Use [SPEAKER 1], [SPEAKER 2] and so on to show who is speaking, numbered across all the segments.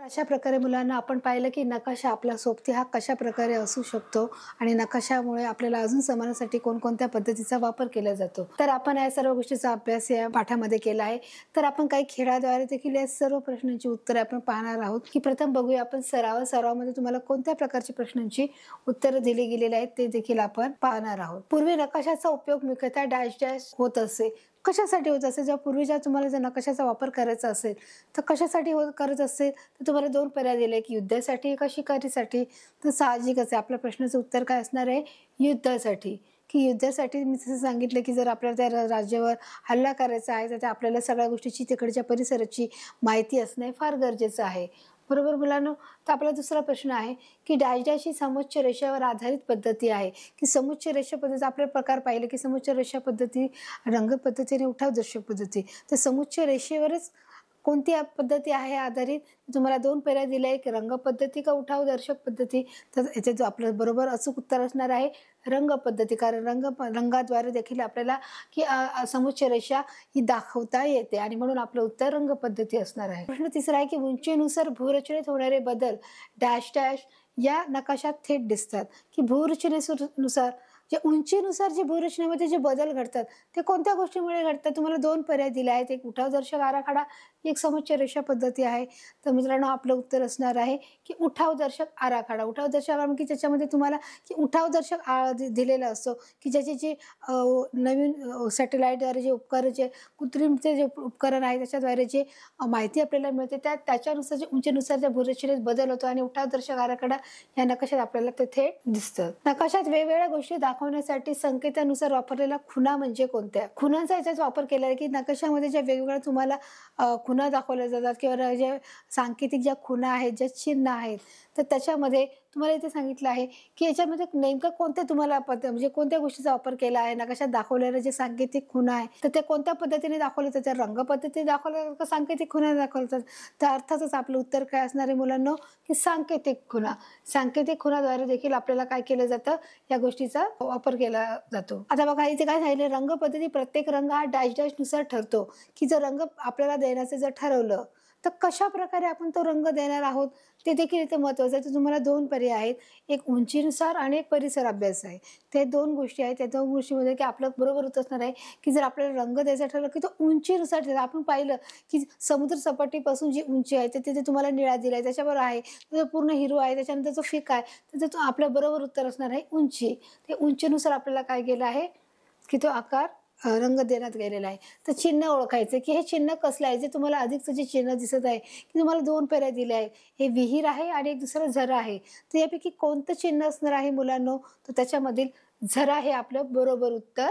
[SPEAKER 1] अशा प्रकारे मुलांना आपण पाहिलं की नकाशा आपला सोबती हा कशा प्रकारे असू शकतो आणि नकाशामुळे आपल्याला अजून समजण्यासाठी कोणकोणत्या पद्धतीचा वापर केला जातो। तर आपण या सर्व गोष्टीचा अभ्यास या पाठामध्ये केला आहे। तर आपण काही खेळाद्वारे देखील या सर्व प्रश्नांची उत्तरे आपण पाहणार आहोत की प्रथम बघूया आपण सरावामध्ये तुम्हाला कोणत्या प्रकारच्या प्रश्नांची उत्तरे दिली गेलेली आहेत ते देखील आपण पाहणार आहोत। पूर्वी नकाशाचा उपयोग मुख्यतः डॅश डॅश होत असे। कशासाठी होत असेल? जेव्हा पूर्वीच्या तुम्हाला जर नकाशाचा वापर करायचा असेल तर कशासाठी करत असेल तर तुम्हाला दोन पर्याय दिले की युद्धासाठी का शिकारीसाठी। तर साहजिकच आहे आपल्या प्रश्नाचं उत्तर काय असणार आहे? युद्धासाठी। की युद्धासाठी मी जसं सांगितलं की जर आपल्याला त्या राज्यावर हल्ला करायचा आहे तर त्या आपल्याला सगळ्या गोष्टीची तिकडच्या परिसराची माहिती असणे फार गरजेचं आहे। बरोबर मुलांनो? तर आपला दुसरा प्रश्न आहे की डॅश डॅश ही समोच्च रेषेवर आधारित पद्धती आहे की समोच्च रेषा पद्धती आपले प्रकार पाहिले की समोच्च रेषा पद्धती, रंग पद्धती आणि उठाव दर्शक पद्धती। तर समोच्च रेषेवरच कोणती पद्धती आहे आधारित? तुम्हाला दोन पर्याय दिले आहे की रंग पद्धती का उठाव दर्शक पद्धती। तर याचे जो आपलं बरोबर अचूक उत्तर असणार आहे रंग पद्धती। कारण रंगाद्वारे देखील आपल्याला की समोच्च रेषा ही दाखवता येते आणि म्हणून आपलं उत्तर रंग पद्धती असणार आहे। प्रश्न तिसरा आहे की उंचीनुसार भूरचनेत होणारे बदल डॅश डॅश या नकाशात थेट दिसतात की भूरचनेनुसार जे उंचीनुसार जे भूरचनेमध्ये जे बदल घडतात ते कोणत्या गोष्टीमुळे घडतात? तुम्हाला दोन पर्याय दिले आहेत, एक उठाव दर्शक आराखडा, एक समोच्च रेषा पद्धती आहे। तर मित्रांनो आपलं उत्तर असणार आहे की उठाव दर्शक आराखडा। उठाव दर्शक आराखडा की ज्याच्यामध्ये तुम्हाला की उठाव दर्शक दिलेला असतो की ज्याचे जे नवीन सॅटेलाइटद्वारे जे उपकरण जे कृत्रिमचे जे उपकरण आहे त्याच्याद्वारे जे माहिती आपल्याला मिळते त्याच्यानुसार जे उंचीनुसार त्या भूरचनेत बदल होतो आणि उठाव दर्शक आराखडा या नकाशात आपल्याला ते थेट दिसतं। नकाशात वेगवेगळ्या गोष्टी दाखवण्यासाठी संकेतानुसार वापरलेल्या खुणा म्हणजे कोणत्या? खुणांचा याच्यात वापर केला आहे की नकाशामध्ये ज्या वेगवेगळ्या तुम्हाला खुणा दाखवल्या जातात किंवा जे सांकेतिक ज्या खुणा आहेत, ज्या चिन्ह आहेत, तर त्याच्यामध्ये तुम्हाला इथे सांगितलं आहे की याच्यामध्ये नेमकं कोणत्या तुम्हाला म्हणजे कोणत्या गोष्टीचा वापर केला आहे। नकाशात दाखवलेले जे सांकेतिक खुणा आहे तर ते कोणत्या पद्धतीने दाखवले जातात? रंग पद्धतीने दाखवले जातात का सांकेतिक खुणा दाखवले जातात? तर अर्थातच आपलं उत्तर काय असणार आहे मुलांनो की सांकेतिक खुणा। सांकेतिक खुणाद्वारे देखील आपल्याला काय केलं जातं? या गोष्टीचा वापर केला जातो। आता बघा इथे काय सांगितलं, रंग पद्धती प्रत्येक रंग हा डॅश डॅश नुसार ठरतो की जर रंग आपल्याला देण्याचं जर ठरवलं तर कशा प्रकारे आपण तो रंग देणार आहोत ते देखील इथे महत्त्वाचं आहे। तर तुम्हाला दोन पर्याय आहेत, एक उंचीनुसार आणि एक परिसर अभ्यास आहे। ते दोन गोष्टी आहेत, त्या दोन गोष्टीमध्ये की आपलं बरोबर होत असणार आहे की जर आपल्याला रंग द्यायचा ठरवलं की तो उंचीनुसार द्यायचा। आपण पाहिलं की समुद्र सपाटीपासून जी उंची आहे तर तिथे तुम्हाला निळा दिला आहे, त्याच्यावर आहे तो पूर्ण हिरवा आहे, त्याच्यानंतर जो फिका आहे तर तो आपलं बरोबर उत्तर असणार आहे उंची। ते उंचीनुसार आपल्याला काय केलं आहे की तो आकार रंग देण्यात गेलेला आहे। तर चिन्ह ओळखायचे की हे चिन्ह कसलं आहे, जे तुम्हाला अधिकचं जे चिन्ह दिसत आहे की तुम्हाला दोन पर्याय दिले आहे, हे विहीर आहे आणि एक दुसरं झरा आहे। तर यापैकी कोणतं चिन्ह असणार आहे मुलांनो? तर त्याच्यामधील झरा हे आपलं बरोबर उत्तर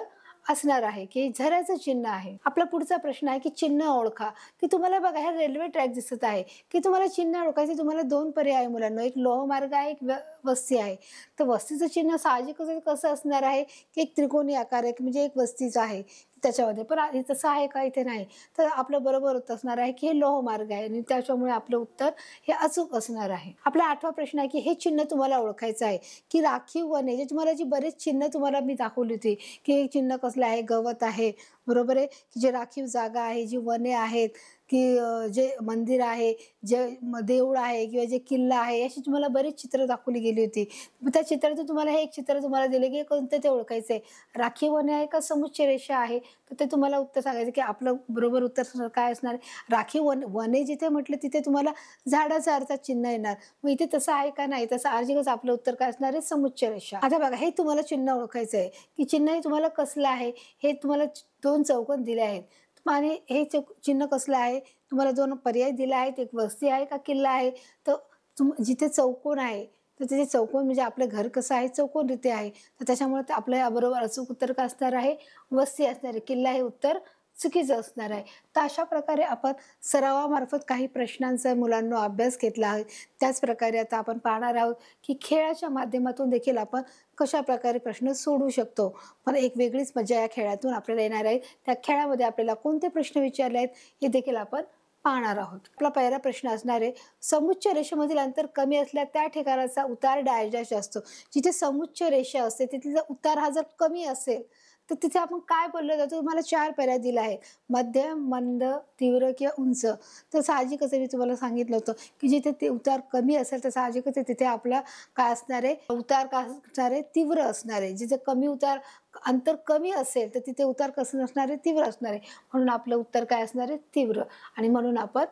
[SPEAKER 1] असणार आहे की झऱ्याचं चिन्ह आहे। आपला पुढचा प्रश्न आहे की चिन्ह ओळखा। की तुम्हाला बघा हे रेल्वे ट्रॅक दिसत आहे की तुम्हाला चिन्ह ओळखायचे, तुम्हाला दोन पर्याय आहे मुलांना, एक लोहमार्ग आहे, एक वस्ती आहे। तर वस्तीचं चिन्ह साहजिकच कसं असणार आहे की एक त्रिकोणी आकार आहे म्हणजे एक वस्तीचं आहे त्याच्यामध्ये, पण तसं आहे का? इथे नाही। तर आपलं बरोबर उत्तर असणार आहे की हे लोहमार्ग आहे आणि त्याच्यामुळे आपलं उत्तर हे अचूक असणार आहे। आपला आठवा प्रश्न आहे की हे चिन्ह तुम्हाला ओळखायचं आहे की राखीव वने, जे तुम्हाला जी बरेच चिन्ह तुम्हाला मी दाखवली होती की हे चिन्ह कसलं आहे, गवत आहे, बरोबर आहे, की जे राखीव जागा आहे, जी वने आहेत, की जे मंदिर आहे, जे देऊळ आहे किंवा जे किल्ला आहे, अशी तुम्हाला बरीच चित्र दाखवली गेली होती। त्या चित्रातून तुम्हाला हे एक चित्र तुम्हाला दिले की कोणतं ते ओळखायचं आहे, राखीव वने आहे का समुच्च रेषा आहे? तर ते तुम्हाला उत्तर सांगायचं की आपलं बरोबर उत्तर काय असणार आहे? राखीव वने जिथे म्हटलं तिथे तुम्हाला झाडाचं अर्थात चिन्ह येणार, मग इथे तसं आहे का? नाही, तसं अर्जिकच आपलं उत्तर काय असणार आहे? समुच्च रेषा। आता बघा हे तुम्हाला चिन्ह ओळखायचं आहे की चिन्ह हे तुम्हाला कसलं आहे, हे तुम्हाला दोन चौकोन दिले आहेत आणि हे चिन्ह कसलं आहे? तुम्हाला दोन पर्याय दिले आहेत, एक वस्ती आहे का किल्ला आहे। तर जिथे चौकोन आहे तर तिथे चौकोन म्हणजे आपलं घर कसं आहे, चौकोन रीते आहे, तर त्याच्यामुळे आपल्या बरोबर अचूक उत्तर काय असणार आहे? वस्ती असणार आहे। किल्ला हे उत्तर चुकीचं असणार आहे। तर अशा प्रकारे आपण सरावामार्फत काही प्रश्नांचा मुलांना अभ्यास घेतला आहे। त्याच प्रकारे आता आपण पाहणार आहोत की खेळाच्या माध्यमातून देखील आपण कशा प्रकारे प्रश्न सोडवू शकतो। पण एक वेगळीच मजा या खेळातून आपल्याला येणार आहे। त्या खेळामध्ये आपल्याला कोणते प्रश्न विचारले आहेत हे देखील आपण पाहणार आहोत। आपला पहिला प्रश्न असणार आहे, समुच्च रेषेमधील अंतर कमी असल्या त्या ठिकाणाचा उतार डॅश डॅश असतो। जिथे समुच्च रेषा असते तिथला उतार हा जर कमी असेल तर तिथे आपण काय बोललं जातं, तुम्हाला 4 पर्याय दिले आहेत, मध्यम, मंद, तीव्र किंवा उंच. तर साहजिकच मी तुम्हाला सांगितलं होतं की जिथे ते उतार कमी असेल तर साहजिकच आहे तिथे आपला काय असणार आहे, उतार काय असणार आहे, तीव्र असणार आहे. जिथे कमी उतार अंतर कमी असेल तर तिथे उतार कसं असणार आहे, तीव्र असणार आहे. म्हणून आपलं उत्तर काय असणार आहे, तीव्र. आणि म्हणून आपण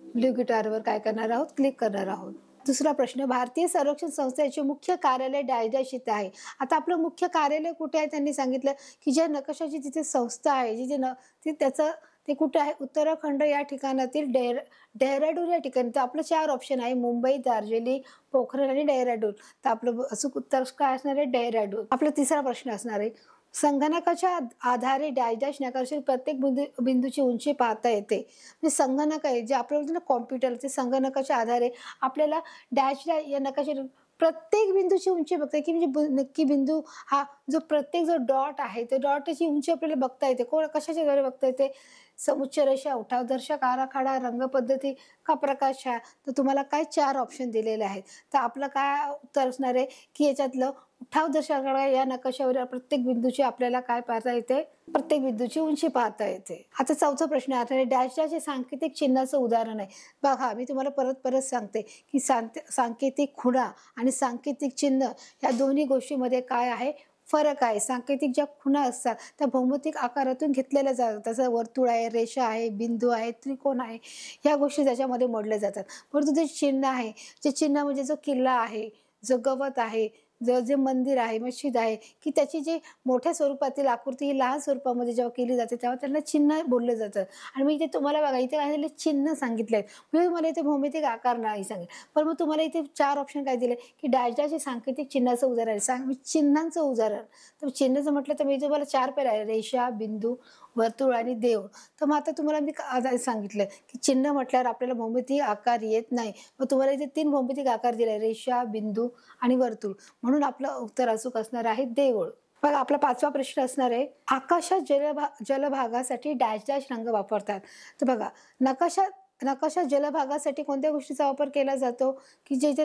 [SPEAKER 1] ब्लू गिटारवर काय करणार आहोत, क्लिक करणार आहोत. दुसरा प्रश्न, भारतीय संरक्षण संस्थेचे मुख्य कार्यालय डॅश डॅश इथे आहे. आता आपलं मुख्य कार्यालय कुठे आहे त्यांनी सांगितलं की ज्या नकाशाची जिथे संस्था आहे, त्याचं ते कुठे आहे, उत्तराखंड या ठिकाणातील डेहराडून या ठिकाणी. तर आपलं 4 ऑप्शन आहे, मुंबई, दार्जिलिंग, पोखरण आणि डेहराडून. तर आपलं अचूक उत्तर काय असणार आहे, डेहराडून. आपला तिसरा प्रश्न असणार आहे, संगणकाच्या आधारे डॅश डॅश नकाशातील प्रत्येक बिंदूची उंची पाहता येते. म्हणजे संगणक आहे जे आपल्याला बोलतो ना कॉम्प्युटर, ते संगणकाच्या आधारे आपल्याला डॅश डॅश या नकाशातील प्रत्येक बिंदूची उंची बघता येते, की म्हणजे नक्की बिंदू हा प्रत्येक जो डॉट आहे त्या डॉटची उंची आपल्याला बघता येते. कशाच्या द्वारे बघता येते, समुच्च रेषा, उठावदर्शक आराखडा, रंगपद्धती का प्रकाश छाया. तर तुम्हाला काय 4 ऑप्शन दिलेले आहेत. तर आपलं काय उत्तर असणार आहे की याच्यातलं उठावदर्शक आराखडा या नकाशावर प्रत्येक बिंदूची आपल्याला काय पाहता येते, प्रत्येक बिंदूची उंची पाहता येते. आता चौथा प्रश्न आहे, डॅश डॅश हे सांकेतिक चिन्हाचं उदाहरण आहे. बघा मी तुम्हाला परत सांगते की सांकेतिक खुणा आणि सांकेतिक चिन्ह या दोन्ही गोष्टींमध्ये काय आहे, फरक आहे. सांकेतिक ज्या खुणा असतात त्या भौमितिक आकारातून घेतलेल्या जातात. तसं वर्तुळ आहे, रेषा आहे, बिंदू आहे, त्रिकोण आहे, ह्या गोष्टी त्याच्यामध्ये मोडल्या जातात. परंतु जे चिन्ह आहे, जे चिन्ह म्हणजे जो किल्ला आहे, जो गवत आहे, जे मंदिर आहे, मस्जिद आहे, की त्याची जी मोठ्या स्वरूपातील आकृती ही लहान स्वरूपामध्ये जेव्हा केली जाते तेव्हा त्यांना चिन्ह बोललं जातं. आणि मग इथे तुम्हाला बघा इथे काय दिले, चिन्ह सांगितले आहेत. म्हणजे तुम्हाला इथे भौमितिक आकार नाही सांगितले, पण मग तुम्हाला इथे 4 ऑप्शन काय दिले की डॅश डॅश हे सांकेतिक चिन्हाचं उदाहरण आहे. चिन्हांचं उदाहरण, तर चिन्हाचं म्हटलं तर मी तुम्हाला 4 पर्याय, रेषा, बिंदू, वर्तुळ आणि देव. तर मग आता तुम्हाला मी सांगितलं की चिन्ह म्हटल्यावर आपल्याला भौमितिक आकार येत नाही. मग तुम्हाला इथे 3 भौमितिक आकार दिले, रेषा, बिंदू आणि वर्तुळ. म्हणून आपलं उत्तर अचूक असणार आहे देऊळ. बघा आपला 5वा प्रश्न असणार आहे, आकाशात जलभागासाठी डॅश डॅश रंग वापरतात. तर बघा नकाशात जलभागासाठी कोणत्या गोष्टीचा वापर केला जातो, की जिथे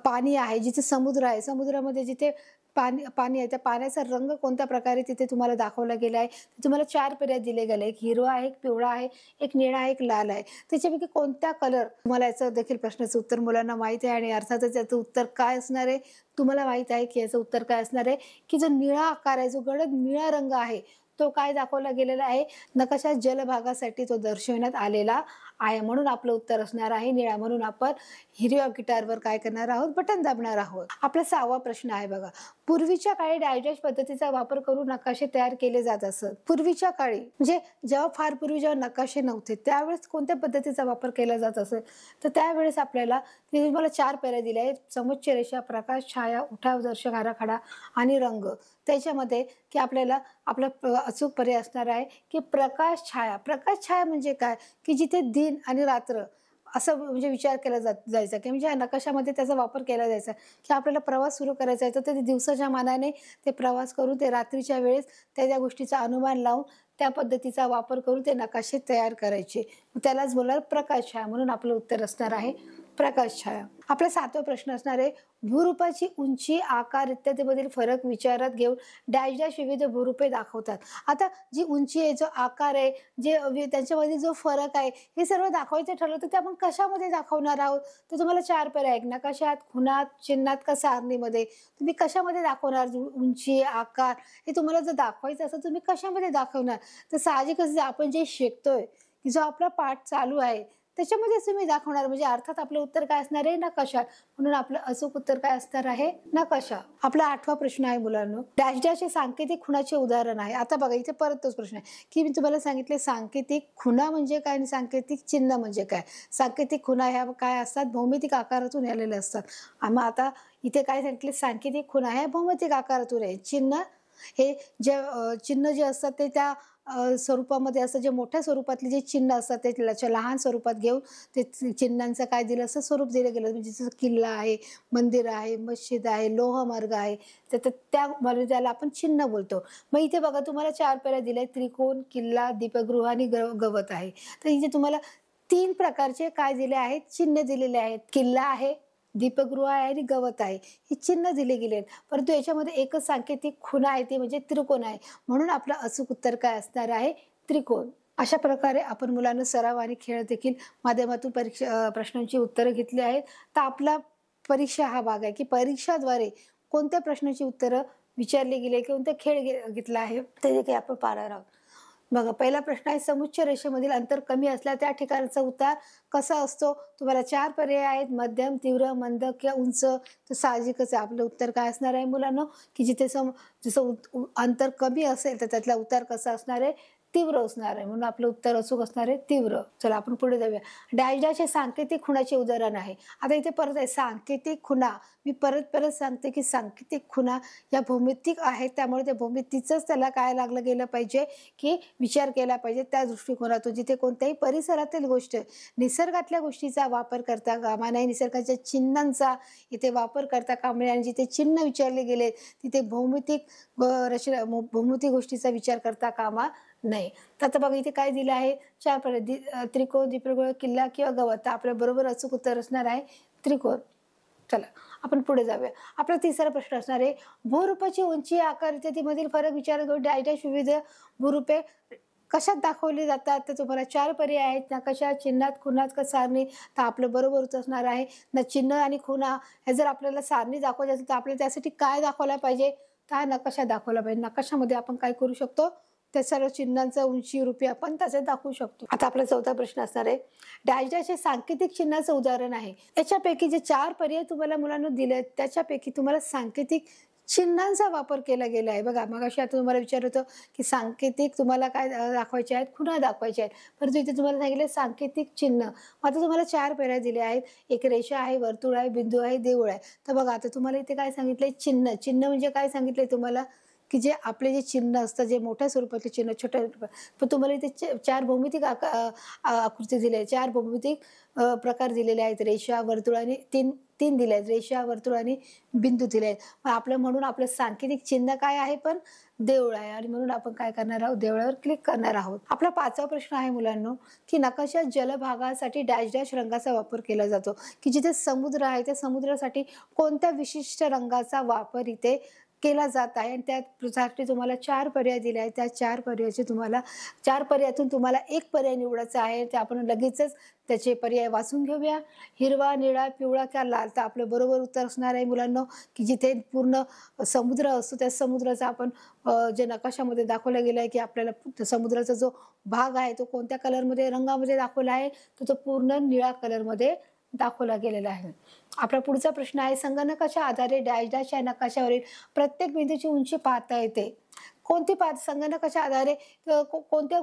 [SPEAKER 1] पाणी आहे, जिथे समुद्र आहे, समुद्रामध्ये जिथे पाणी आहे त्या पाण्याचा रंग कोणत्या प्रकारे तिथे तुम्हाला दाखवला गेला आहे. तुम्हाला 4 पर्याय दिले गेले, एक हिरवा आहे, एक पिवळा आहे, एक निळा आहे, एक लाल आहे. त्याच्यापैकी कोणता कलर, तुम्हाला याचं देखील प्रश्नाचं उत्तर मुलांना माहिती आहे आणि अर्थातच याचं उत्तर काय असणार आहे, तुम्हाला माहित आहे की याचं उत्तर काय असणार आहे, की जो निळा आकार आहे, जो गडद निळा रंग आहे तो काय दाखवला गेलेला आहे, नकाशात जलभागासाठी तो दर्शवण्यात आलेला आहे. म्हणून आपलं उत्तर असणार आहे निळा. म्हणून आपण हिरव्या गिटारवर काय करणार आहोत, बटन दाबणार आहोत. आपला 6वा प्रश्न आहे बघा, पूर्वीच्या काळी डॅश डॅश पद्धतीचा वापर करून नकाशे तयार केले जात असत. पूर्वीच्या काळी म्हणजे जेव्हा फार पूर्वी जेव्हा नकाशे नव्हते त्यावेळेस कोणत्या पद्धतीचा वापर केला जात असेल, तर त्यावेळेस आपल्याला मला 4 पर्याय दिले आहेत, समुच्च रेषा, प्रकाश छाया, उठावदर्शक आराखडा आणि रंग. त्याच्यामध्ये की आपल्याला आपला अचूक पर्याय असणार आहे की प्रकाश छाया. प्रकाश छाया म्हणजे काय, की जिथे दिन आणि रात्र असं म्हणजे विचार केला जायचा, की म्हणजे नकाशामध्ये त्याचा वापर केला जायचा, की आपल्याला प्रवास सुरू करायचा आहे तर ते दिवसाच्या मानाने ते प्रवास करून ते रात्रीच्या वेळेस त्या गोष्टीचा अनुमान लावून त्या पद्धतीचा वापर करून ते नकाशे तयार करायचे. त्यालाच बोलणार प्रकाश छाया. म्हणून आपलं उत्तर असणार आहे प्रकाश छाया. आपला 7वा प्रश्न असणार आहे, भूरूपाची उंची, आकार इत्यादीमधील फरक विचारात घेऊन डॅश डॅश विविध भूरूपे दाखवतात. आता जी उंची आहे, जो आकार आहे, जे त्यांच्यामध्ये जो फरक आहे, हे सर्व दाखवायचं ठरलं तर ते आपण कशामध्ये दाखवणार आहोत. तर तुम्हाला 4 पर्याय, नकाशात, खुणात, चिन्हात का सारणीमध्ये. तुम्ही कशामध्ये दाखवणार उंची, आकार, हे तुम्हाला जर दाखवायचं असेल तुम्ही कशामध्ये दाखवणार. तर साहजिकच आपण जे शिकतोय की जो आपला पाठ चालू आहे त्याच्यामध्येच तुम्ही दाखवणार. म्हणजे अर्थात आपलं उत्तर काय असणार आहे, नकाशात. म्हणून आपलं अचूक उत्तर काय असणार आहे, नकाशा. आपला 8वा प्रश्न आहे मुलांनो, डॅश डॅश हे सांकेतिक खुणाचे उदाहरण आहे. आता बघा इथे परत तोच प्रश्न आहे की मी तुम्हाला सांगितले सांकेतिक खुणा म्हणजे काय आणि सांकेतिक चिन्ह म्हणजे काय. सांकेतिक खुणा ह्या काय असतात, भौमितिक आकारातून आलेले असतात. मग आता इथे काय सांगितले, सांकेतिक खुणा ह्या भौमितिक आकारातून आहे. चिन्ह हे जे चिन्ह जे असतात ते त्या स्वरूपामध्ये असतात, जे मोठ्या स्वरूपातले जे चिन्ह असतात ते लहान स्वरूपात घेऊन ते चिन्हांचं काय दिलं असं स्वरूप दिलं गेलं. म्हणजे जसं किल्ला आहे, मंदिर आहे, मस्जिद आहे, लोहमार्ग आहे, तर त्या त्याला आपण चिन्ह बोलतो. मग इथे बघा तुम्हाला 4 पर्याय दिले, त्रिकोण, किल्ला, दीपगृह आणि गवत आहे. तर इथे तुम्हाला 3 प्रकारचे काय दिले आहेत, चिन्ह दिलेले आहेत. किल्ला आहे, दीपगृह आहे आणि गवत आहे, ही चिन्ह दिले गेले आहेत. परंतु याच्यामध्ये एकच सांकेतिक खुणा आहे, ती म्हणजे त्रिकोण आहे. म्हणून आपलं अचूक उत्तर काय असणार आहे? त्रिकोण. अशा प्रकारे आपण मुलांना सराव आणि खेळ देखील माध्यमातून प्रश्नांची उत्तरं घेतली आहेत. तर आपला परीक्षा हा भाग आहे की परीक्षाद्वारे कोणत्या प्रश्नाची उत्तरं विचारली गेली, कोणता खेळ घेतला आहे ते देखील आपण पाहणार आहोत. बघा, पहिला प्रश्न आहे, समुच्च रेषेमधील अंतर कमी असल्या त्या ठिकाणचा उतार कसा असतो? तुम्हाला 4 पर्याय आहेत, मध्यम, तीव्र, मंद किंवा उंच. तर साहजिकच आहे आपलं उत्तर काय असणार आहे मुलांनो, की जिथे जसं अंतर कमी असेल तर त्यातला उतार कसा असणार आहे? तीव्र असणार आहे. म्हणून आपलं उत्तर अचूक असणार आहे तीव्र. चला आपण पुढे जाऊया. डॅश डॅश हे सांकेतिक खुणाचे उदाहरण आहे. आता इथे परत आहे सांकेतिक खुणा. मी परत परत सांगते की सांकेतिक खुणा या भौमितिक आहेत, त्यामुळे त्या भौमितीचंच त्याला काय लागलं गेलं पाहिजे की विचार केला पाहिजे त्या दृष्टिकोनातून. जिथे कोणत्याही परिसरातील गोष्ट, निसर्गातल्या गोष्टीचा वापर करता कामा नये, निसर्गाच्या चिन्हांचा इथे वापर करता कामा नये आणि जिथे चिन्ह विचारले गेले तिथे भौमितिक भौमितिक गोष्टीचा विचार करता कामा नाही. तर आता बघा इथे काय दिलं आहे? 4 पर्याय, त्रिकोण, दीपगृह, किल्ला किंवा गवत. तर आपल्या बरोबर अचूक उत्तर असणार आहे त्रिकोण. चला आपण पुढे जाऊया. आपला तिसरा प्रश्न असणार आहे, भूरूपाची उंची, आकार इत्यादीमधील फरक विचारत डॅश डॅश विविध भूरूपे कशात दाखवली जातात? तर तुम्हाला 4 पर्याय आहेत, नकाशा, चिन्हात, खुणात का सारणी. तर आपलं बरोबर उत्तर असणार आहे ना चिन्ह आणि खुणा. हे जर आपल्याला सारणी दाखवायची असेल तर आपल्याला त्यासाठी काय दाखवला पाहिजे? तर हा नकाशा दाखवला पाहिजे. नकाशामध्ये आपण काय करू शकतो? त्या सर्व चिन्हांचा उंची रूपी आपण त्याचे दाखवू शकतो. आता आपला चौथा प्रश्न असणार आहे, डॅश डॅश हे सांकेतिक चिन्हाचं उदाहरण आहे. याच्यापैकी जे 4 पर्याय तुम्हाला मुलांना दिले त्याच्यापैकी तुम्हाला सांकेतिक चिन्हांचा वापर केला गेला आहे. बघा, मगाशी आता तुम्हाला विचारत होतं की सांकेतिक तुम्हाला काय दाखवायचे आहेत? खुणा दाखवायचे आहेत. परंतु इथे तुम्हाला सांगितले सांकेतिक चिन्ह. आता तुम्हाला 4 पर्याय दिले आहेत. एक रेषा आहे, वर्तुळ आहे, बिंदू आहे, देऊळ आहे. तर बघा आता तुम्हाला इथे काय सांगितलंय? चिन्ह. चिन्ह म्हणजे काय सांगितलंय तुम्हाला? की जे आपले जे चिन्ह असतात, जे मोठ्या स्वरूपातले चिन्ह, छोट्या स्वरूपात, पण तुम्हाला इथे 4 भौमितिक आकृती दिल्या आहेत, 4 भौमितिक प्रकार दिलेले आहेत. रेषा, वर्तुळ आणि तीन दिले आहेत. रेषा, वर्तुळ आणि बिंदू दिले आहेत. मग आपलं म्हणून आपलं सांकेतिक चिन्ह काय आहे? पण देऊळ आहे. आणि म्हणून आपण काय करणार आहोत? देवळावर क्लिक करणार आहोत. आपला 5वा प्रश्न आहे मुलांनो, की नकाशात जलभागासाठी डॅश डॅश रंगाचा वापर केला जातो. की जिथे समुद्र आहे त्या समुद्रासाठी कोणत्या विशिष्ट रंगाचा वापर इथे केला जात आहे? आणि त्यासाठी तुम्हाला 4 पर्याय दिले आहेत. त्या 4 पर्यायाचे तुम्हाला 4 पर्यायातून तुम्हाला एक पर्याय निवडायचा आहे. ते आपण लगेचच त्याचे पर्याय वाचून घेऊया. हिरवा, निळा, पिवळा किंवा लाल. तर आपलं बरोबर उत्तर असणार आहे मुलांनो, की जिथे पूर्ण समुद्र असतो त्या समुद्राचा आपण जे नकाशामध्ये दाखवला गेला आहे की आपल्याला समुद्राचा जो भाग आहे तो कोणत्या कलरमध्ये, रंगामध्ये दाखवला आहे, तर तो पूर्ण निळा कलरमध्ये दाखवला गेलेला आहे. आपला पुढचा प्रश्न आहे, संगणकाच्या आधारे डॅश डॅश या नकाशावरील प्रत्येक बिंदूची उंची पाहता येते. कोणती संगणकाच्या आधारे कोणत्या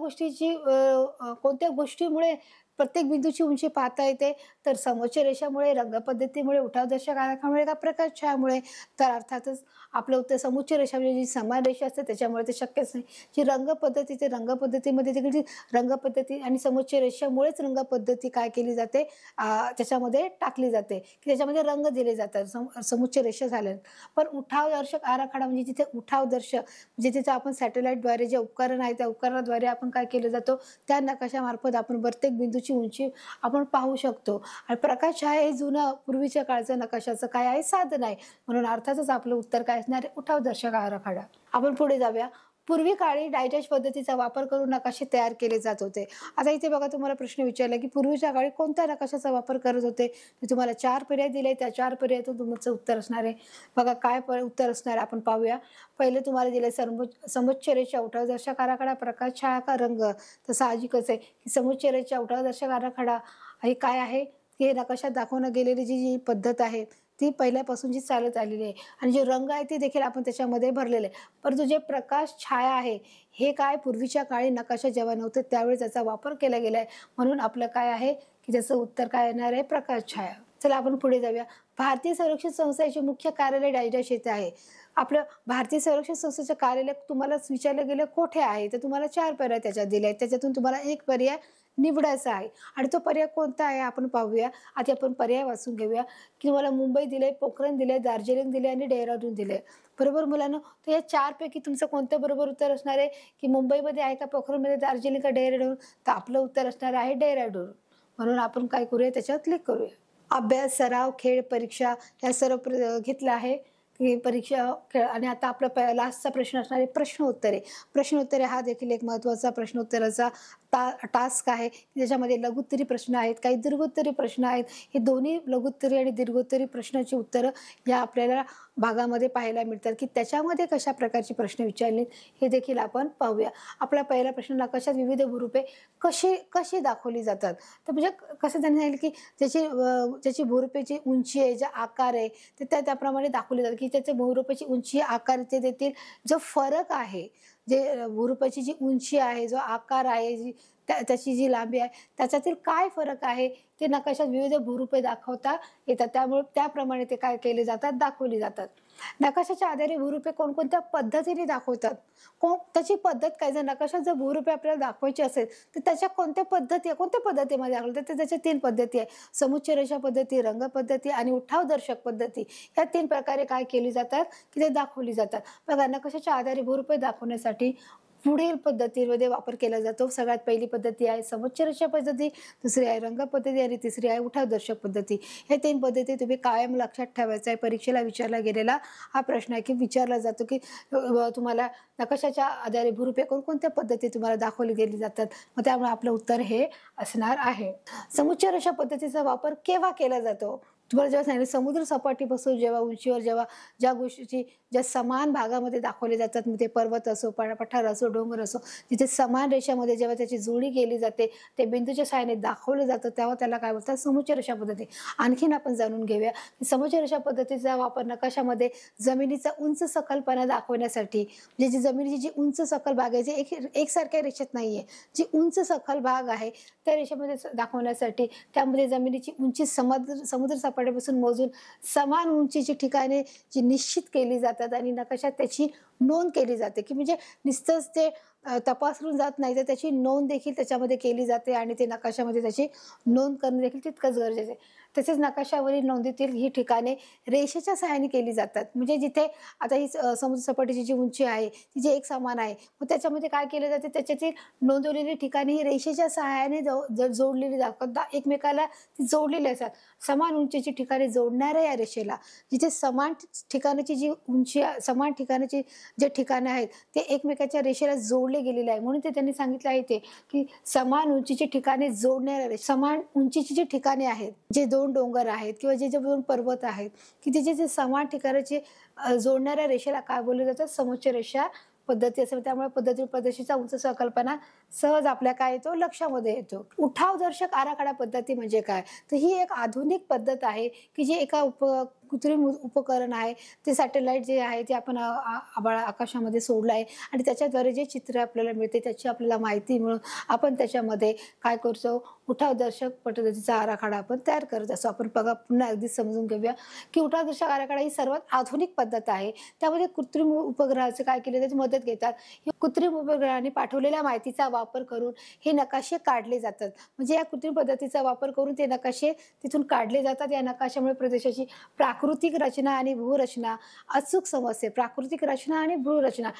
[SPEAKER 1] गोष्टीमुळे प्रत्येक बिंदूची उंची पाहता येते? तर समोच्च रेषामुळे, रंगपद्धतीमुळे, उठावदर्शक आरेखनामुळे का प्रकाश छायामुळे? तर अर्थातच आपलं उत्तर समोच्च रेषा म्हणजे जी समान रेषा असते त्याच्यामुळे ते शक्यच नाही. जी रंगपद्धती, ते रंगपद्धतीमध्ये देखील जी रंगपद्धती आणि समोच्च रेषामुळेच रंगपद्धती काय केली जाते? त्याच्यामध्ये टाकली जाते की त्याच्यामध्ये रंग दिले जातात समोच्च रेषा झाल्या. पण उठावदर्शक आराखडा म्हणजे जिथे उठावदर्शक म्हणजे तिथे आपण सॅटेलाइटद्वारे जे उपकरण आहे त्या उपकरणाद्वारे आपण काय केलं जातो? त्या नकाशामार्फत आपण प्रत्येक बिंदूची उंची आपण पाहू शकतो. आणि प्रकाश छाया हे जुनं पूर्वीच्या काळचं नकाशाचं काय आहे? साधन आहे. म्हणून अर्थातच आपलं उत्तर काय असणार आहे? उठावदर्शक आराखडा. आपण पुढे जाऊया. पूर्वी काळी डायडॅश पद्धतीचा वापर करून नकाशे तयार केले जात होते. आता इथे बघा तुम्हाला प्रश्न विचारला की पूर्वीच्या काळी कोणत्या नकाशाचा वापर करत होते? मी तुम्हाला 4 पर्याय दिले. त्या 4 पर्यायातून तुमचं उत्तर असणार आहे. बघा काय उत्तर असणार आहे आपण पाहूया. पहिले तुम्हाला दिले समोच्च रेषा, उठावदर्शक आराखडा, प्रकाश, छाया का रंग? तर साहजिकच आहे की समोच्च रेषा, उठावदर्शक आराखडा हे काय आहे? की हे नकाशात दाखवण्यात गेलेली जी पद्धत आहे ती पहिल्यापासून जी चालत आलेली आहे. आणि जे रंग आहे ते देखील आपण त्याच्यामध्ये भरलेले आहे. परंतु जे प्रकाश छाया आहे हे काय पूर्वीच्या काळी नकाशा जेव्हा नव्हते त्यावेळी त्याचा वापर केला गेला आहे. म्हणून आपलं काय आहे की त्याचं उत्तर काय येणार आहे? प्रकाश छाया. चला आपण पुढे जाऊया. भारतीय संरक्षण संस्थेचे मुख्य कार्यालय डॅश डॅश येथे आहे. आपलं भारतीय संरक्षण संस्थेचे कार्यालय तुम्हाला विचारलं गेलं कुठे आहे? तर तुम्हाला 4 पर्याय त्याच्यात दिले आहेत. त्याच्यातून तुम्हाला एक पर्याय निवडायचा आहे. आणि तो पर्याय कोणता आहे आपण पाहूया. आधी आपण पर्याय वाचून घेऊया की तुम्हाला मुंबई दिले, पोखरण दिले, दार्जिलिंग दिले आणि डेहराडून दिले. बरोबर मुलांनो? तर या 4 पैकी तुमचं कोणतं बरोबर उत्तर असणार आहे? की मुंबईमध्ये आहे का, पोखरणमध्ये, दार्जिलिंग का डेहराडून? तर आपलं उत्तर असणार आहे डेहराडून. म्हणून आपण काय करूया? त्याच्यावर क्लिक करूया. अभ्यास, सराव, खेळ, परीक्षा या सर्व घेतलं आहे. की परीक्षा, खेळ आणि आता आपला लास्टचा प्रश्न असणार आहे प्रश्नोत्तरे. प्रश्नोत्तरे हा देखील एक महत्त्वाचा प्रश्नोत्तराचा टास्क आहे. त्याच्यामध्ये लघुत्तरी प्रश्न आहेत, काही दीर्घोत्तरी प्रश्न आहेत. हे दोन्ही लघुत्तरी आणि दीर्घोत्तरी प्रश्नाची उत्तरं या आपल्याला भागामध्ये पाहायला मिळतात, की त्याच्यामध्ये कशा प्रकारचे प्रश्न विचारले हे देखील आपण पाहूया. आपला पहिला प्रश्न, नकाशात विविध भूरूपे कशी कशी दाखवली जातात. तर म्हणजे कसं त्यांनी सांगितलं, की ज्याची भूरूपेची उंची आहे, ज्या आकार आहे, तर त्याप्रमाणे दाखवले जातात, की त्याच्या भूरूपाची उंची, आकार ते देतील. जो फरक आहे, जे भूरूपाची जी उंची आहे, जो आकार आहे, त्याची जी लांबी आहे, त्याच्यातील काय फरक आहे ते नकाशात विविध भूरूपे दाखवता येतात. त्यामुळे त्याप्रमाणे ते काय केले जातात, दाखवली जातात. नकाशाच्या आधारे भूरूपे कोणकोणत्या पद्धतीने दाखवतात, त्याची पद्धत काय. जर नकाशात जर भूरूपे आपल्याला दाखवायची असेल तर त्याच्या कोणत्या पद्धतीमध्ये दाखवतात, तर त्याच्या 3 पद्धती आहे. समुच्चय रेषा पद्धती, रंग पद्धती आणि उठावदर्शक पद्धती. या 3 प्रकारे काय केली जातात, की ते दाखवली जातात. बघा, नकाशाच्या आधारे भूरूपे दाखवण्यासाठी पुढील पद्धतीमध्ये वापर केला जातो. सगळ्यात पहिली पद्धती आहे समुच्चय रेषा पद्धती, दुसरी आहे रंग पद्धती आणि तिसरी आहे उठावदर्शक पद्धती. हे 3 पद्धती तुम्ही कायम लक्षात ठेवायचं आहे. परीक्षेला विचारला गेलेला हा प्रश्न आहे, की विचारला जातो, की तुम्हाला नकाशाच्या आधारे भूरूपे कोणकोणत्या पद्धती तुम्हाला दाखवली गेली जातात. मग त्यामुळे आपलं उत्तर हे असणार आहे. समुच्चय रेषा पद्धतीचा वापर केव्हा केला जातो. तुम्हाला जेव्हा सांगितलं, समुद्र सपाटीपासून जेव्हा उंचीवर ज्या गोष्टी ज्या समान भागामध्ये दाखवले जातात, मग ते पर्वत असो, पठार असो, डोंगर असो, तिथे समान रेषामध्ये जेव्हा त्याची जोडी केली जाते, ते बिंदूच्या सहाय्याने दाखवलं जातं, तेव्हा त्याला काय बोलतात, समुच्चय रेषा पद्धती. आणखीन आपण जाणून घेऊया की समुच्चय रेषा पद्धतीचा वापर नकाशामध्ये जमिनीचा उंच सकलपणा दाखवण्यासाठी, म्हणजे जी जमिनीची जी उंच सकल भाग आहे, जे एकसारख्या रेषेत नाहीये, जी उंच सकल भाग आहे त्या रेषेमध्ये दाखवण्यासाठी, त्यामध्ये जमिनीची उंची समुद्र सपाटीपासून मोजून समान उंचीची ठिकाणे जी निश्चित केली जातात आणि नकाशात त्याची नोंद केली जाते, की म्हणजे नुसतंच ते तपासून जात नाही, तर त्याची नोंद देखील त्याच्यामध्ये केली जाते आणि ते नकाशामध्ये त्याची नोंद करणं देखील तितकंच गरजेचं आहे. तसेच नकाशावरील नोंदीतील ही ठिकाणे रेषेच्या सहाय्याने केली जातात. म्हणजे जिथे आता ही समुद्र सपाटीची जी उंची आहे ती जी एक समान आहे, मग त्याच्यामध्ये काय केलं जाते, त्याच्यातील नोंदवलेली ठिकाणी ही रेषेच्या सहाय्याने जोडलेली दाखवतात, एकमेकाला ती जोडलेली असतात. समान उंचीची ठिकाणे जोडणाऱ्या या रेषेला, जिथे समान ठिकाणाची जी उंची, समान ठिकाणाची जे ठिकाणं आहेत ते एकमेकाच्या रेषेला जोडले गेलेले आहे. म्हणून ते त्यांनी सांगितलं आहे ते, की समान उंचीची ठिकाणे जोडणाऱ्या रेषा. समान उंचीची जी ठिकाणे आहेत, जे 2 डोंगर आहेत किंवा जे 2 पर्वत आहेत, की त्याचे जे समान ठिकाणाचे जोडणाऱ्या रेषेला काय बोलले जातात, समुच्चय रेषा पद्धती असेल. त्यामुळे पद्धतीचा उंच संकल्पना सहज आपल्या काय येतो, लक्षामध्ये येतो. उठावदर्शक आराखडा पद्धती म्हणजे काय, तर ही एक आधुनिक पद्धत आहे, की जी एका कृत्रिम उपकरण आहे, ते सॅटेलाइट जे आहे ते आपण आकाशामध्ये सोडलं आहे आणि त्याच्याद्वारे जे चित्र आपल्याला मिळते त्याची आपल्याला माहिती मिळून आपण त्याच्यामध्ये काय करतो, उठावदर्शक पद्धतीचा आराखडा आपण तयार करत असतो. आपण बघा, पुन्हा अगदी समजून घेऊया की उठावदर्शक आराखडा ही सर्वात आधुनिक पद्धत आहे. त्यामध्ये कृत्रिम उपग्रहाचे काय केले, त्याची मदत घेतात. कृत्रिम उपग्रहाने पाठवलेल्या माहितीचा वापर करून हे नकाशे काढले जातात. म्हणजे या कृत्रिम पद्धतीचा वापर करून ते नकाशे तिथून काढले जातात. या नकाशामुळे प्रदेशाची प्राकृतिक रचना आणि भूरचना अचूक समजते. प्राकृतिक रचना आणि भूरचना.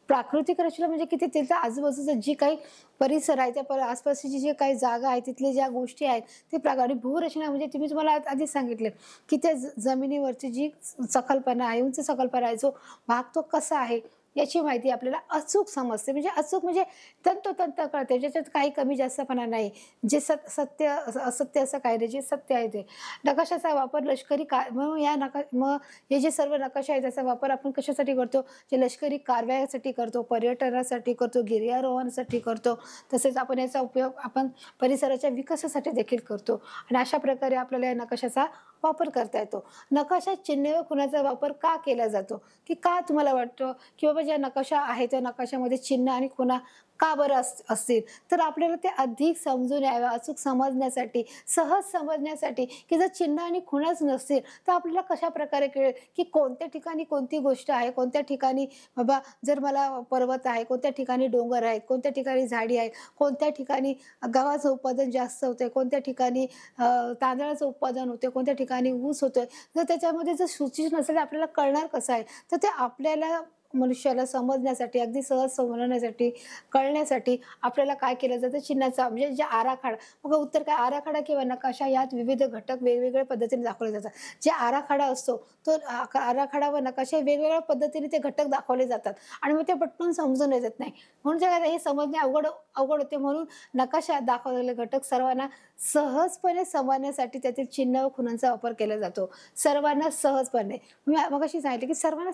[SPEAKER 1] प्राकृतिक रचना म्हणजे किती, त्याच्या आजूबाजूचं जी काही परिसर आहे, त्या आसपासची जी काही जागा आहे, तिथले ज्या गोष्टी आहेत ते आणि भूरचना म्हणजे तुम्हाला आधीच सांगितले, की त्या जमिनीवरची जी सकलपणा आहे, उंच सकलपणा आहे, जो भाग तो कसा आहे याची माहिती आपल्याला अचूक समजते. म्हणजे अचूक म्हणजे तंतोतंत कळते, ज्याच्यात काही कमी जास्तपणा नाही. जे सत्य असत्य असं काय नाही, जे सत्य आहे ते. नकाशाचा वापर लष्करी मग हे जे सर्व नकाशे आहेत त्याचा वापर आपण कशासाठी करतो, जे लष्करी कारवायासाठी करतो, पर्यटनासाठी करतो, गिर्यारोहणासाठी करतो. तसेच आपण याचा उपयोग आपण परिसराच्या विकासासाठी देखील करतो आणि अशा प्रकारे आपल्याला या नकाशाचा वापर करता येतो. नकाशात चिन्हे व खुणाचा वापर का केला जातो, की का तुम्हाला वाटतं की बाबा ज्या नकाशा आहे त्या नकाशामध्ये चिन्ह आणि खुणा का बरं असतील, तर आपल्याला ते अधिक समजून यावं, अचूक समजण्यासाठी, सहज समजण्यासाठी, की जर चिन्ह आणि खुणाच नसतील तर आपल्याला कशा प्रकारे कळेल की कोणत्या ठिकाणी कोणती गोष्ट आहे, कोणत्या ठिकाणी बाबा जर मला पर्वत आहे, कोणत्या ठिकाणी डोंगर आहेत, कोणत्या ठिकाणी झाडी आहेत, कोणत्या ठिकाणी गव्हाचं उत्पादन जास्त होतंय, कोणत्या ठिकाणी तांदळाचं उत्पादन होते, कोणत्या ठिकाणी ऊस होतोय. जर त्याच्यामध्ये जर सूचित नसेल आपल्याला कळणार कसं आहे, तर ते आपल्याला मनुष्याला समजण्यासाठी, अगदी सहज समजण्यासाठी, कळण्यासाठी आपल्याला काय केलं जातं, चिन्हाचा म्हणजे जे आराखडा. मग उत्तर काय, आराखडा किंवा नकाशा यात विविध घटक वेगवेगळ्या पद्धतीने दाखवले जातात. जे आराखडा असतो तो आराखडा व नकाशा वेगवेगळ्या पद्धतीने ते घटक दाखवले जातात आणि मग ते पटकन समजून येत नाही. म्हणून जे हे समजणे अवघड होते. म्हणून नकाशात दाखवलेले घटक सर्वांना सहजपणे समजण्यासाठी त्यातील चिन्ह व खुणांचा वापर केला जातो. सर्वांना सहजपणे, मी मगाशी सांगितले की सर्वांना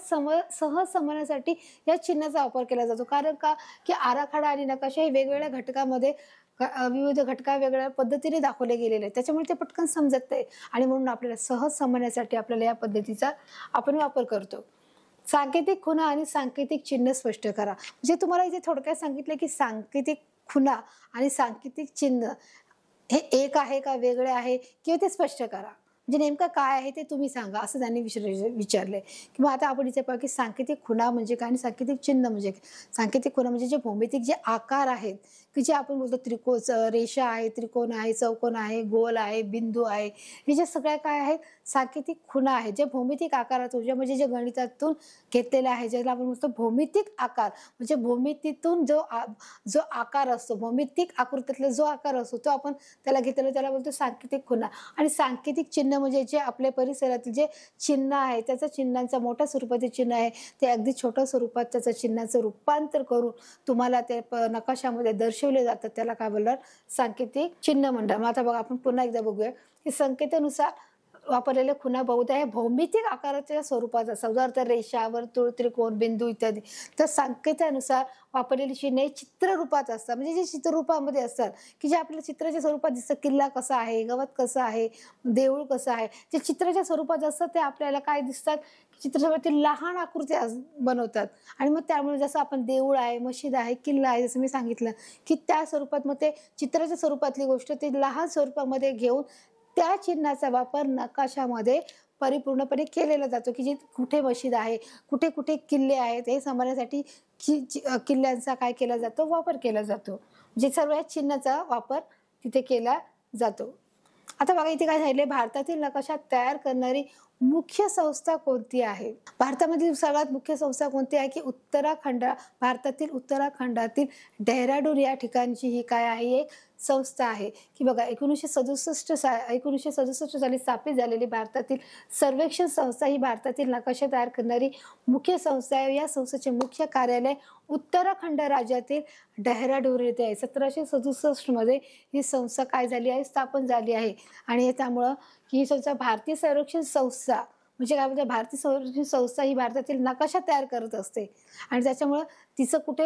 [SPEAKER 1] सहज समजण्यासाठी या चिन्हाचा वापर केला जातो. कारण का, की आराखडा आणि नकाशा हे वेगवेगळ्या घटकामध्ये विविध घटका वेगळ्या पद्धतीने दाखवले गेलेले आहेत. त्याच्यामुळे ते पटकन समजत नाही आणि म्हणून आपल्याला सहज समजण्यासाठी आपल्याला या पद्धतीचा आपण वापर करतो. सांकेतिक खुणा आणि सांकेतिक चिन्ह स्पष्ट करा. म्हणजे तुम्हाला इथे थोडक्यात सांगितलं की सांकेतिक खुणा आणि सांकेतिक चिन्ह हे एक आहे का वेगळे आहे किंवा ते स्पष्ट करा. म्हणजे नेमकं काय आहे ते तुम्ही सांगा असं त्यांनी विचारले. किंवा आता आपण इथे पाहू की सांकेतिक खुणा म्हणजे काय आणि सांकेतिक चिन्ह म्हणजे काय. सांकेतिक खुणा म्हणजे जे भौमितिक जे आकार आहेत की जे आपण बोलतो रेषा आहे, त्रिकोण आहे, चौकोन आहे, गोल आहे, बिंदू आहे, हे जे सगळ्या काय आहेत सांकेतिक खुणा आहेत. जे भौमितिक आकारात म्हणजे जे गणितातून घेतलेले आहे, ज्याला आपण म्हणतो भौमितिक आकार. म्हणजे भौमितीतून जो आकार असतो, भौमितिक आकृतीतला जो आकार असतो तो आपण त्याला घेतलेला त्याला बोलतो सांकेतिक खुणा. आणि सांकेतिक चिन्ह म्हणजे जे आपल्या परिसरातील जे चिन्ह आहे त्याचं चिन्हांचं मोठ्या स्वरूपाचे चिन्ह आहे ते अगदी छोट्या स्वरूपात त्याचं चिन्हाचं रूपांतर करून तुम्हाला ते नकाशामध्ये दर्शवले जातात. त्याला काय बोलणार, सांकेतिक चिन्ह म्हणतात. मग आता बघा आपण पुन्हा एकदा बघूया की संकेतानुसार वापरलेले खुणा बहुधा हे भौमितिक आकाराच्या स्वरूपात असतात. उदाहरणार्थ रेषा, वर्तुळ, त्रिकोण, बिंदू इत्यादी. तर संकेतानुसार वापरलेली चिन्हे चित्ररूपात असतात. म्हणजे जे चित्ररूपामध्ये असतात की जे आपल्या चित्राच्या स्वरूपात दिसतं, किल्ला कसा आहे, गवत कसं आहे, देऊळ कसं आहे, जे चित्राच्या स्वरूपात असतात ते आपल्याला काय दिसतात, चित्ररूपातील लहान आकृत्या बनवतात. आणि मग त्यामुळे जसं आपण देऊळ आहे, मशीद आहे, किल्ला आहे, जसं मी सांगितलं की त्या स्वरूपात मग ते चित्राच्या स्वरूपातली गोष्ट ते लहान स्वरूपामध्ये घेऊन त्या चिन्हाचा वापर नकाशामध्ये परिपूर्णपणे केलेला जातो. की जे कुठे मशीद आहे, कुठे कुठे किल्ले आहेत हे समजण्यासाठी किल्ल्यांचा काय केला जातो, वापर केला जातो. म्हणजे सर्व या चिन्हाचा वापर तिथे केला जातो. आता बघा इथे काय झाले, भारतातील नकाशा तयार करणारी मुख्य संस्था कोणती आहे. भारतामधील सगळ्यात मुख्य संस्था कोणती आहे की भारतातील उत्तराखंडातील डेहराडून या ठिकाणची ही काय आहे, एक संस्था आहे. की बघा 1967 साली स्थापित झालेली भारतातील सर्वेक्षण संस्था ही भारतातील नकाशा तयार करणारी मुख्य संस्था आहे. या संस्थेचे मुख्य कार्यालय उत्तराखंड राज्यातील डेहराडून येथे आहे. 1767 मध्ये ही संस्था काय झाली आहे, स्थापन झाली आहे. आणि त्यामुळं ही संस्था भारतीय सर्वेक्षण संस्था म्हणजे काय म्हणतात, भारतीय सर्वेक्षण संस्था ही भारतातील नकाशा तयार करत असते. आणि त्याच्यामुळं तिचं कुठे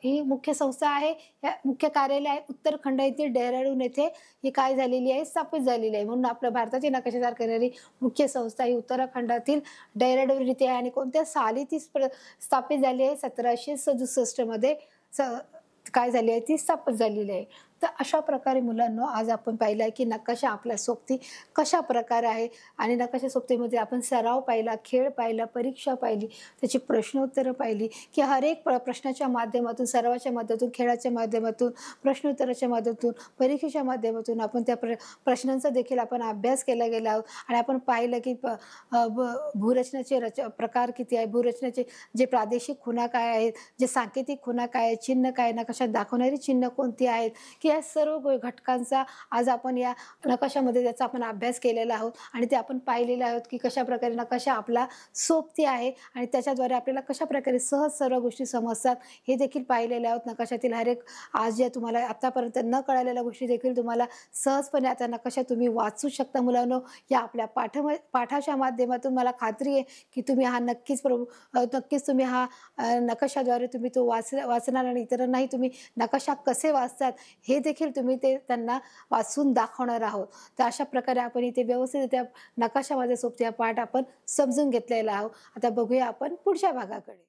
[SPEAKER 1] ही मुख्य संस्था आहे, मुख्य कार्यालय आहे उत्तराखंड येथील डेहराडून येथे ही काय झालेली आहे, स्थापित झालेली आहे. म्हणून आपल्या भारताची नकाशा तयार करणारी मुख्य संस्था ही उत्तराखंडातील डेहराडून येथे आहे. आणि कोणत्या साली ती स्थापित झाली आहे, 1767 मध्ये काय झाली आहे, ती स्थापित झालेली आहे. तर अशा प्रकारे मुलांनो आज आपण पाहिलं आहे की नकाशा आपल्या सोबती कशा प्रकारे आहे. आणि नकाशा सोबतीमध्ये आपण सराव पाहिला, खेळ पाहिला, परीक्षा पाहिली, त्याची प्रश्नोत्तरं पाहिली की हर एक प्रश्नाच्या माध्यमातून, सरावाच्या माध्यमातून, खेळाच्या माध्यमातून, प्रश्नोत्तराच्या माध्यमातून, परीक्षेच्या माध्यमातून आपण त्या प्रश्नांचा देखील आपण अभ्यास केला गेला आहोत. आणि आपण पाहिलं की भूरचनाचे प्रकार किती आहे, भूरचनेचे जे प्रादेशिक खुणा काय आहेत, जे सांकेतिक खुणा काय आहेत, चिन्ह काय, नकाशात दाखवणारी चिन्ह कोणती आहेत, की या सर्व घटकांचा आज आपण या नकाशामध्ये त्याचा आपण अभ्यास केलेला आहोत. आणि ते आपण पाहिलेले आहोत की कशा प्रकारे नकाशा आपला सोबती आहे आणि त्याच्याद्वारे आपल्याला कशा प्रकारे सहज सर्व गोष्टी समजतात हे देखील पाहिलेले आहोत. नकाशातील हर एक आज ज्या तुम्हाला आतापर्यंत न कळलेल्या गोष्टी देखील तुम्हाला सहजपणे आता नकाशा तुम्ही वाचू शकता. मुलांनो या आपल्या पाठाच्या माध्यमातून मला खात्री आहे की तुम्ही हा नक्कीच तुम्ही हा नकाशाद्वारे तुम्ही तो वाचणार आणि इतरांनाही तुम्ही नकाशा कसे वाचतात हे देखील तुम्ही ते त्यांना वाचून दाखवणार आहोत. तर अशा प्रकारे आपण इथे व्यवस्थितरित्या नकाशामध्ये सोबत हा पाठ आपण समजून घेतलेला आहोत. आता बघूया आपण पुढच्या भागाकडे.